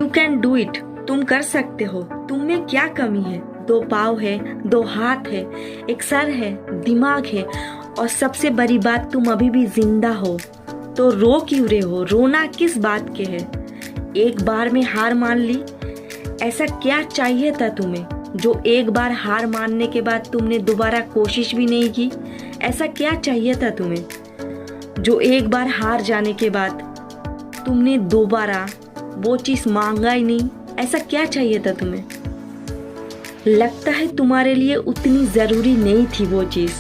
You can do it. तुम कर सकते हो। तुम में क्या कमी है? 2 पाँव है, 2 हाथ है, एक सर है, दिमाग है, और सबसे बड़ी बात तुम अभी भी जिंदा हो। तो रो क्यों रहे हो? रोना किस बात के है? एक बार में हार मान ली। ऐसा क्या चाहिए था तुम्हें जो एक बार हार मानने के बाद तुमने दोबारा कोशिश भी नहीं की? ऐसा क्या चाहिए था तुम्हें जो एक बार हार जाने के बाद तुमने दोबारा वो चीज़ मांगा ही नहीं? ऐसा क्या चाहिए था तुम्हें? लगता है तुम्हारे लिए उतनी ज़रूरी नहीं थी वो चीज़,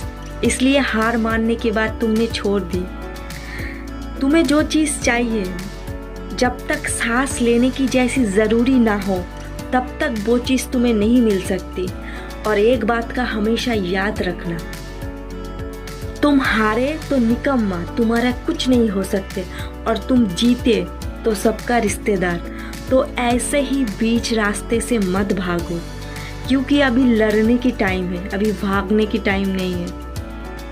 इसलिए हार मानने के बाद तुमने छोड़ दी। तुम्हें जो चीज़ चाहिए जब तक सांस लेने की जैसी ज़रूरी ना हो तब तक वो चीज़ तुम्हें नहीं मिल सकती। और एक बात का हमेशा याद रखना, तुम हारे तो निकम्मा, तुम्हारा कुछ नहीं हो सकते, और तुम जीते तो सबका रिश्तेदार। तो ऐसे ही बीच रास्ते से मत भागो, क्योंकि अभी लड़ने की टाइम है, अभी भागने की टाइम नहीं है।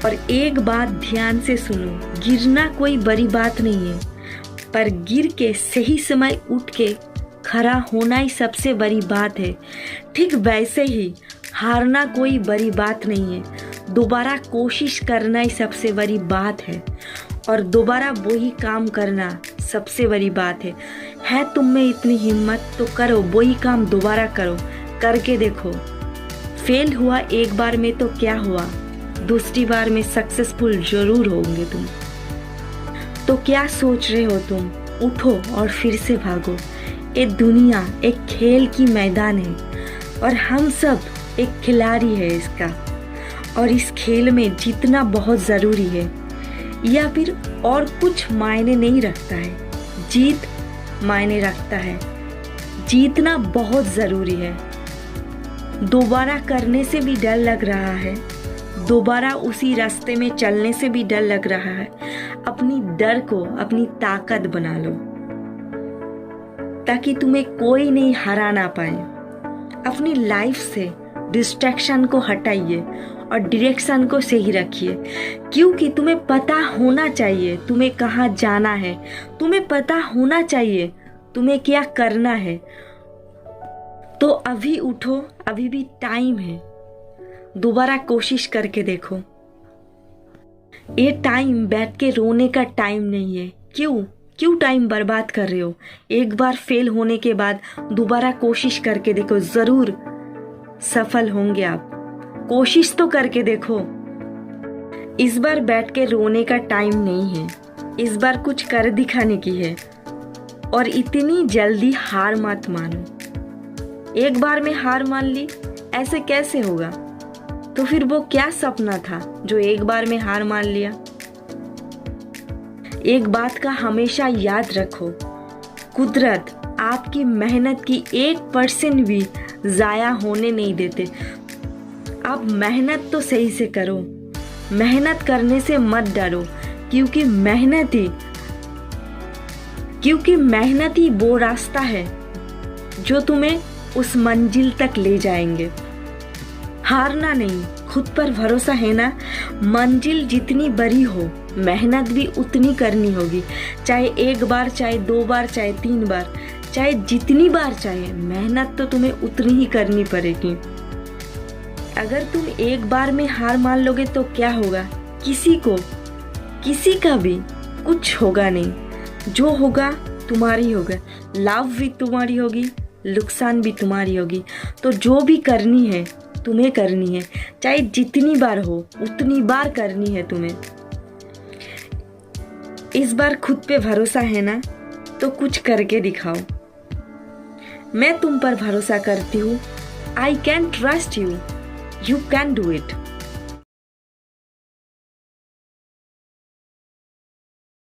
और एक बात ध्यान से सुनो, गिरना कोई बड़ी बात नहीं है, पर गिर के सही समय उठ के खड़ा होना ही सबसे बड़ी बात है। ठीक वैसे ही हारना कोई बड़ी बात नहीं है, दोबारा कोशिश करना ही सबसे बड़ी बात है, और दोबारा वही काम करना सबसे बड़ी बात है तुम में इतनी हिम्मत तो करो, वही काम दोबारा करो, करके देखो। फेल हुआ एक बार में तो क्या हुआ, दूसरी बार में सक्सेसफुल जरूर होंगे तुम। तो क्या सोच रहे हो तुम? उठो और फिर से भागो। ये दुनिया एक खेल की मैदान है और हम सब एक खिलाड़ी है इसका, और इस खेल में जीतना बहुत ज़रूरी है, या फिर और कुछ मायने नहीं रखता है। जीत मायने रखता है, जीतना बहुत ज़रूरी है। दोबारा करने से भी डर लग रहा है, दोबारा उसी रास्ते में चलने से भी डर लग रहा है। अपनी डर को अपनी ताकत बना लो, ताकि तुम्हें कोई नहीं हरा ना पाए। अपनी लाइफ से डिस्ट्रैक्शन को हटाइए और डायरेक्शन को सही रखिए, क्योंकि तुम्हें पता होना चाहिए तुम्हें कहाँ जाना है, तुम्हें पता होना चाहिए तुम्हें क्या करना है। तो अभी उठो, अभी भी टाइम है, दोबारा कोशिश करके देखो। ये टाइम बैठ के रोने का टाइम नहीं है। क्यों टाइम बर्बाद कर रहे हो? एक बार फेल होने के बाद दोबारा कोशिश करके देखो, जरूर सफल होंगे आप। कोशिश तो करके देखो। इस बार बैठ के रोने का टाइम नहीं है, इस बार कुछ कर दिखाने की है। और इतनी जल्दी हार मत मानो। एक बार में हार मान ली, ऐसे कैसे होगा? तो फिर वो क्या सपना था जो एक बार में हार मान लिया? एक बात का हमेशा याद रखो, कुदरत आपकी मेहनत की 1% भी जाया होने नहीं देते। आप मेहनत तो सही से करो, मेहनत करने से मत डरो, क्योंकि मेहनत ही वो रास्ता है जो तुम्हें उस मंजिल तक ले जाएंगे। हारना नहीं, खुद पर भरोसा है ना। मंजिल जितनी बड़ी हो, मेहनत भी उतनी करनी होगी। चाहे एक बार, चाहे 2 बार, चाहे 3 बार, चाहे जितनी बार चाहे, मेहनत तो तुम्हें उतनी ही करनी पड़ेगी। अगर तुम एक बार में हार मान लोगे तो क्या होगा? किसी का भी कुछ होगा नहीं। जो होगा तुम्हारी होगा, लाभ भी तुम्हारी होगी, नुकसान भी तुम्हारी होगी। तो जो भी करनी है तुम्हें करनी है, चाहे जितनी बार हो उतनी बार करनी है तुम्हें। इस बार खुद पे भरोसा है ना, तो कुछ करके दिखाओ। मैं तुम पर भरोसा करती हूँ। I can trust you, you can do it.